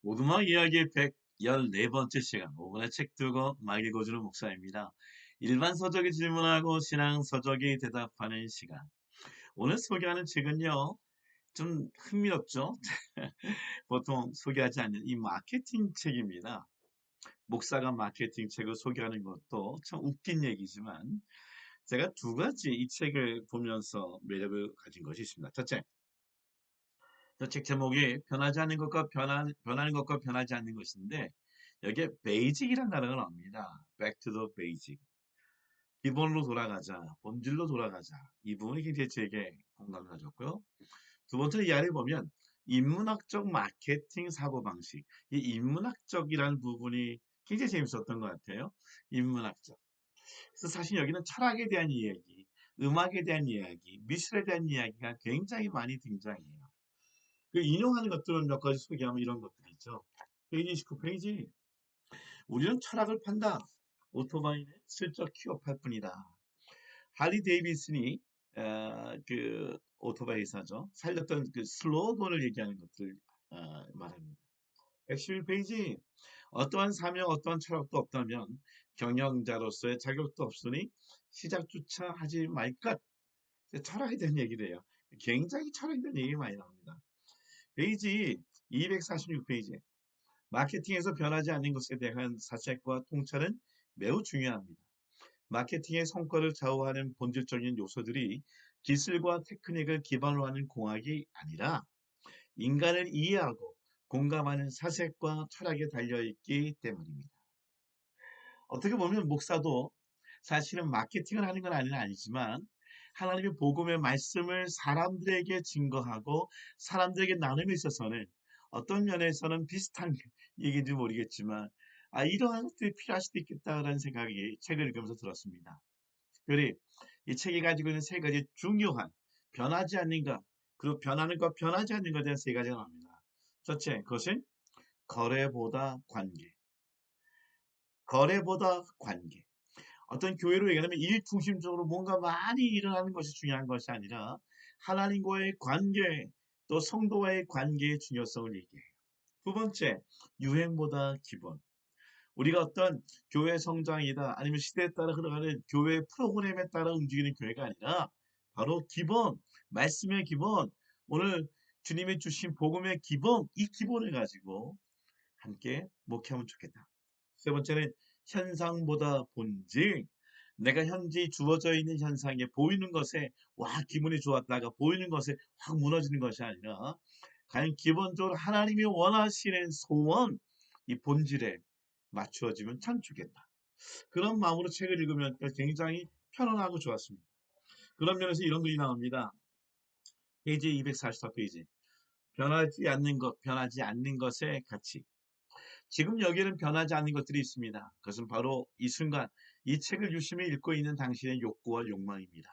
오두막 이야기 114번째 시간, 5분의 책 두고 막 읽어주는 목사입니다. 일반 서적이 질문하고 신앙 서적이 대답하는 시간. 오늘 소개하는 책은요, 좀 흥미롭죠? 보통 소개하지 않는 이 마케팅 책입니다. 목사가 마케팅 책을 소개하는 것도 참 웃긴 얘기지만, 제가 두 가지 이 책을 보면서 매력을 가진 것이 있습니다. 첫째, 저 책 제목이 변하지 않는 것과 변하는 것과 변하지 않는 것인데 여기에 베이직이라는 단어가 나옵니다. Back to the basic. 기본으로 돌아가자, 본질로 돌아가자. 이 부분이 굉장히 제게 공감을 가졌고요. 두 번째는 이 아래 보면 인문학적 마케팅 사고방식. 이 인문학적이라는 부분이 굉장히 재밌었던 것 같아요. 인문학적. 그래서 사실 여기는 철학에 대한 이야기, 음악에 대한 이야기, 미술에 대한 이야기가 굉장히 많이 등장해요. 그 인용하는 것들은 몇 가지 소개하면 이런 것들이 있죠. 페이지 29페이지. 우리는 철학을 판다. 오토바이는 슬쩍 퀴업할 뿐이다. 할리 데이비슨이 그 오토바이 회사죠. 살렸던 그 슬로건을 얘기하는 것들 말합니다. 111페이지. 어떠한 사명, 어떠한 철학도 없다면 경영자로서의 자격도 없으니 시작조차 하지 말 것. 철학에 대한 얘기를 해요. 굉장히 철학에 대한 얘기 많이 나옵니다. 페이지 246페이지. 마케팅에서 변하지 않는 것에 대한 사색과 통찰은 매우 중요합니다. 마케팅의 성과를 좌우하는 본질적인 요소들이 기술과 테크닉을 기반으로 하는 공학이 아니라 인간을 이해하고 공감하는 사색과 철학에 달려있기 때문입니다. 어떻게 보면 목사도 사실은 마케팅을 하는 건 아니지만 하나님의 복음의 말씀을 사람들에게 증거하고 사람들에게 나눔에 있어서는 어떤 면에서는 비슷한 얘기인지 모르겠지만 이러한 것들이 필요할 수도 있겠다라는 생각이 책을 읽으면서 들었습니다. 특별히 이 책이 가지고 있는 세 가지 중요한 변하지 않는 것 그리고 변하는 것 변하지 않는 것에 대한 세 가지가 나옵니다. 첫째, 그것은 거래보다 관계. 거래보다 관계. 어떤 교회로 얘기하면 일 중심적으로 뭔가 많이 일어나는 것이 중요한 것이 아니라 하나님과의 관계 또 성도와의 관계의 중요성을 얘기해요. 두 번째, 유행보다 기본. 우리가 어떤 교회 성장이다 아니면 시대에 따라 흘러가는 교회 프로그램에 따라 움직이는 교회가 아니라 바로 기본, 말씀의 기본, 오늘 주님이 주신 복음의 기본, 이 기본을 가지고 함께 목회하면 좋겠다. 세 번째는 현상보다 본질. 내가 현재 주어져 있는 현상에 보이는 것에 와 기분이 좋았다가 보이는 것에 확 무너지는 것이 아니라 과연 기본적으로 하나님이 원하시는 소원 이 본질에 맞추어지면 참 좋겠다. 그런 마음으로 책을 읽으면 굉장히 편안하고 좋았습니다. 그런 면에서 이런 글이 나옵니다. 페이지 244페이지. 변하지 않는 것, 변하지 않는 것의 가치. 지금 여기에는 변하지 않는 것들이 있습니다. 그것은 바로 이 순간 이 책을 유심히 읽고 있는 당신의 욕구와 욕망입니다.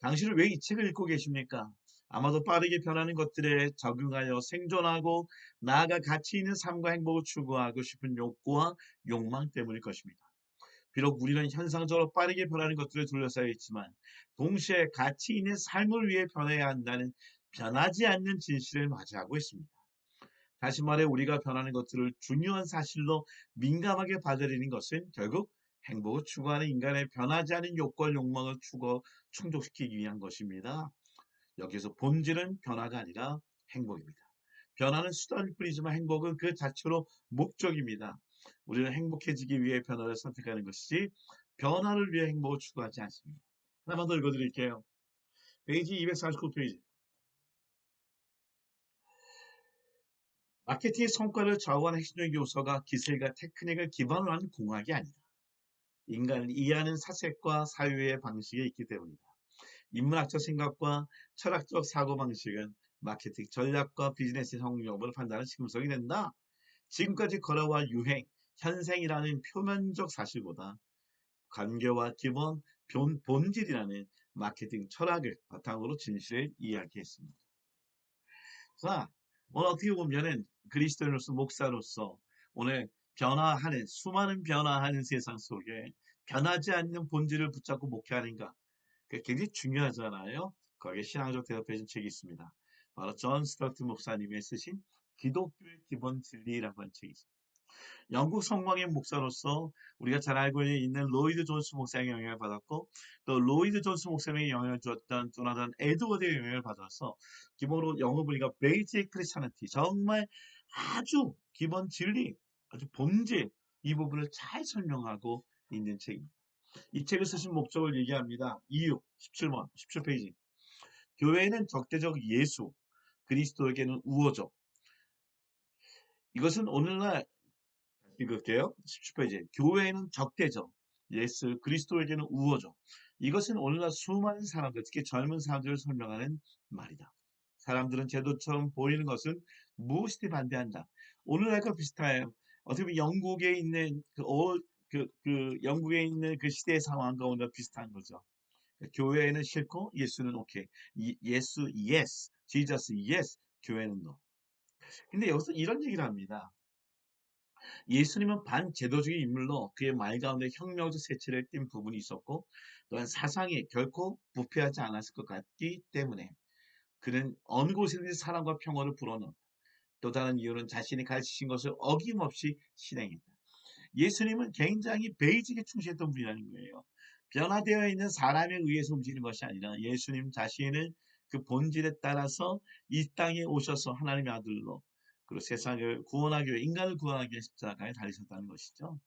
당신은 왜 이 책을 읽고 계십니까? 아마도 빠르게 변하는 것들에 적응하여 생존하고 나아가 가치 있는 삶과 행복을 추구하고 싶은 욕구와 욕망 때문일 것입니다. 비록 우리는 현상적으로 빠르게 변하는 것들에 둘러싸여 있지만 동시에 가치 있는 삶을 위해 변해야 한다는 변하지 않는 진실을 맞이하고 있습니다. 다시 말해 우리가 변하는 것들을 중요한 사실로 민감하게 받아들이는 것은 결국 행복을 추구하는 인간의 변하지 않은 욕구와 욕망을 충족시키기 위한 것입니다. 여기서 본질은 변화가 아니라 행복입니다. 변화는 수단일 뿐이지만 행복은 그 자체로 목적입니다. 우리는 행복해지기 위해 변화를 선택하는 것이지 변화를 위해 행복을 추구하지 않습니다. 하나만 더 읽어드릴게요. 페이지 249페이지. 마케팅의 성과를 좌우하는 핵심적인 요소가 기술과 테크닉을 기반으로 하는 공학이 아니다. 인간을 이해하는 사색과 사유의 방식에 있기 때문이다. 인문학적 생각과 철학적 사고방식은 마케팅 전략과 비즈니스 성공을 판단하는 지금성이 된다. 지금까지 걸어와 유행, 현생이라는 표면적 사실보다 관계와 기본, 본질이라는 마케팅 철학을 바탕으로 진실을 이야기했습니다. 자, 오늘 어떻게 보면은 그리스도인으로서 목사로서 오늘 변화하는 수많은 변화하는 세상 속에 변하지 않는 본질을 붙잡고 목회하는가 그게 굉장히 중요하잖아요. 거기에 신앙적 대답해 준 책이 있습니다. 바로 존 스타트 목사님이 쓰신 기독교의 기본 진리라고 하는 책이 있어요. 영국 성공의 목사로서 우리가 잘 알고 있는 로이드 존스 목사에게 영향을 받았고, 또 로이드 존스 목사에게 영향을 주었던 조나단 에드워드의 영향을 받아서 기본으로 영어 우리가 베이직 크리스천티, 정말 아주 기본 진리, 아주 본질, 이 부분을 잘 설명하고 있는 책입니다. 이 책을 쓰신 목적을 얘기합니다. 이유 17번 17페이지. 교회는 적대적 예수, 그리스도에게는 우호적. 이것은 오늘날 읽을게요. 17페이지. 교회는 적대적 예수, 그리스도에게는 우호적. 이것은 오늘날 수많은 사람들, 특히 젊은 사람들을 설명하는 말이다. 사람들은 제도처럼 보이는 것은 무엇이든 반대한다. 오늘날과 비슷해요. 어떻게 보면 영국에 있는 영국에 있는 그 시대의 상황과 오늘 비슷한 거죠. 교회는 싫고 예수는 오케이. 예수 yes, Jesus yes, 교회는 no. 근데 여기서 이런 얘기를 합니다. 예수님은 반제도적인 인물로 그의 말 가운데 혁명적 세치를 띈 부분이 있었고, 또한 사상이 결코 부패하지 않았을 것 같기 때문에 그는 어느 곳에든지 사랑과 평화를 불어넣었다. 또 다른 이유는 자신이 가르치신 것을 어김없이 실행했다. 예수님은 굉장히 베이직에 충실했던 분이라는 거예요. 변화되어 있는 사람에 의해서 움직이는 것이 아니라 예수님 자신은 그 본질에 따라서 이 땅에 오셔서 하나님의 아들로 그리고 세상을 구원하기 위해 인간을 구원하기 위해 십자가에 달리셨다는 것이죠.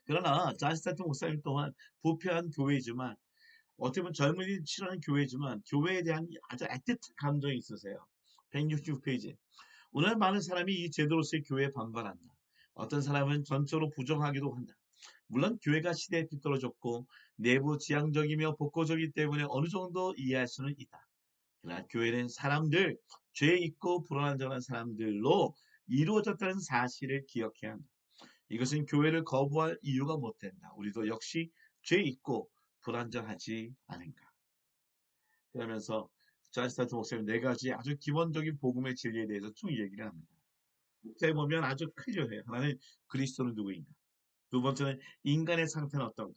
그러나 존 스타트 목사님 또한 부패한 교회지만 어떻게 보면 젊은이들이 싫어하는 교회지만 교회에 대한 아주 애틋한 감정이 있으세요. 169페이지. 오늘 많은 사람이 이 제도로서의 교회에 반발한다. 어떤 사람은 전적으로 부정하기도 한다. 물론 교회가 시대에 뒤떨어졌고 내부 지향적이며 복고적이기 때문에 어느 정도 이해할 수는 있다. 그러나 교회는 사람들, 죄 있고 불안정한 사람들로 이루어졌다는 사실을 기억해야 한다. 이것은 교회를 거부할 이유가 못 된다. 우리도 역시 죄 있고 불안정하지 않은가. 그러면서 존 스타트 목사님 네 가지 아주 기본적인 복음의 진리에 대해서 쭉 얘기를 합니다. 목사에 보면 아주 클리어해요. 하나는 그리스도는 누구인가. 두 번째는 인간의 상태는 어떤가.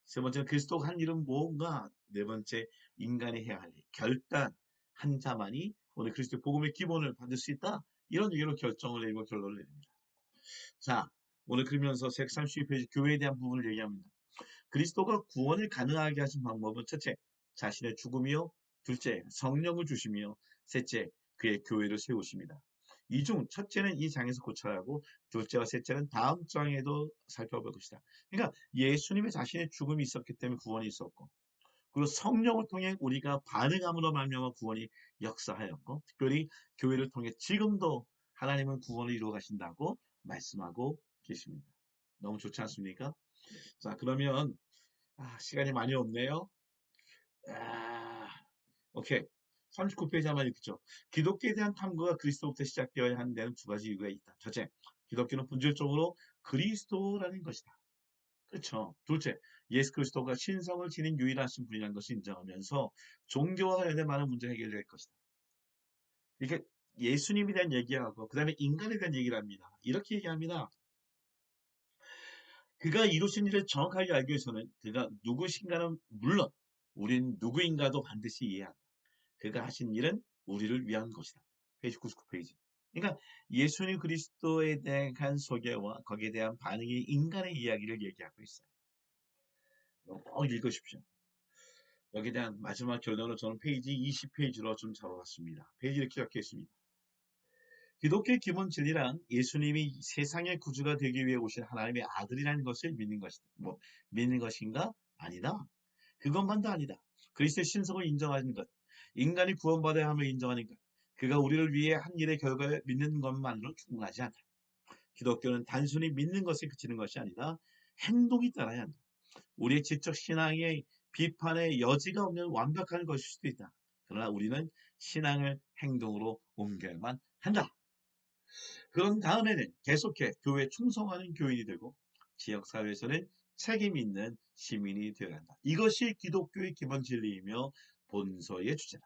세 번째는 그리스도가 한 일은 뭔가. 네 번째, 인간이 해야 할 일. 결단 한 자만이 오늘 그리스도의 복음의 기본을 받을 수 있다. 이런 얘기로 결정을 내리고 결론을 내립니다. 자, 오늘 그러면서 132페이지 교회에 대한 부분을 얘기합니다. 그리스도가 구원을 가능하게 하신 방법은 첫째, 자신의 죽음이요. 둘째, 성령을 주시며 셋째, 그의 교회를 세우십니다. 이 중 첫째는 이 장에서 고쳐야 하고 둘째와 셋째는 다음 장에도 살펴볼 것이다. 그러니까 예수님의 자신의 죽음이 있었기 때문에 구원이 있었고 그리고 성령을 통해 우리가 반응함으로 말미암아 구원이 역사하였고 특별히 교회를 통해 지금도 하나님은 구원을 이루어 가신다고 말씀하고 계십니다. 너무 좋지 않습니까? 자, 그러면 시간이 많이 없네요. 아, 오케이. 39페이지 한번 읽죠. 기독교에 대한 탐구가 그리스도부터 시작되어야 하는 데는 두 가지 이유가 있다. 첫째, 기독교는 본질적으로 그리스도라는 것이다. 그렇죠. 둘째, 예수 그리스도가 신성을 지닌 유일하신 분이라는 것을 인정하면서 종교와 관련된 많은 문제가 해결될 것이다. 이렇게 예수님에 대한 얘기하고 그 다음에 인간에 대한 얘기를 합니다. 이렇게 얘기합니다. 그가 이루신 일을 정확하게 알기 위해서는 그가 누구신가는 물론 우린 누구인가도 반드시 이해한다. 그가 하신 일은 우리를 위한 것이다. 페이지 99페이지. 그러니까 예수님 그리스도에 대한 소개와 거기에 대한 반응이 인간의 이야기를 얘기하고 있어요. 꼭 읽으십시오. 여기에 대한 마지막 결론을 저는 페이지 20페이지로 좀 잡아봤습니다. 페이지 이렇게 적혀 있습니다. 기독교의 기본 진리란 예수님이 세상의 구주가 되기 위해 오신 하나님의 아들이라는 것을 믿는 것이다. 믿는 것인가? 아니다. 그것만도 아니다. 그리스도의 신성을 인정하는 것, 인간이 구원받아야 함을 인정하는 것, 그가 우리를 위해 한 일의 결과를 믿는 것만으로 충분하지 않다. 기독교는 단순히 믿는 것에 그치는 것이 아니라 행동이 따라야 한다. 우리의 지적 신앙의 비판의 여지가 없는 완벽한 것일 수도 있다. 그러나 우리는 신앙을 행동으로 옮겨야만 한다. 그런 다음에는 계속해 교회에 충성하는 교인이 되고 지역사회에서는 책임 있는 시민이 되어야 한다. 이것이 기독교의 기본 진리이며 본서의 주제다.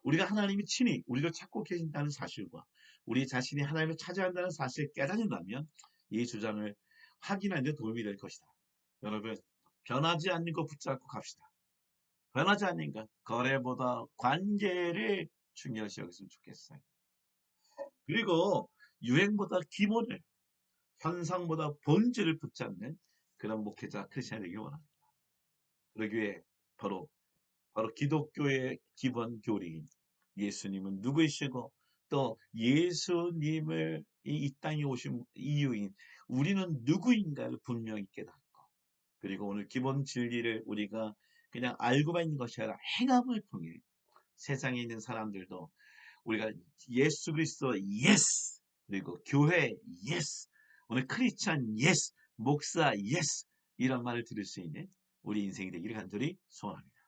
우리가 하나님이 친히 우리를 찾고 계신다는 사실과 우리 자신이 하나님을 찾아야 한다는 사실을 깨닫는다면 이 주장을 확인하는 데 도움이 될 것이다. 여러분, 변하지 않는 것 붙잡고 갑시다. 변하지 않는 것, 거래보다 관계를 중요시 여겼으면 좋겠어요. 그리고 유행보다 기본을, 현상보다 본질을 붙잡는 그런 목회자 크리스천이 되길 원합니다. 그러기 위해 바로 기독교의 기본 교리인 예수님은 누구이시고 또 예수님을 이 땅에 오신 이유인 우리는 누구인가를 분명히 깨닫고, 그리고 오늘 기본 진리를 우리가 그냥 알고만 있는 것이 아니라 행함을 통해 세상에 있는 사람들도 우리가 예수 그리스도 예스, 그리고 교회 예스, 오늘 크리스찬 예스, 목사 예스, 이런 말을 들을 수 있는 우리 인생이 되기를 간절히 소원합니다.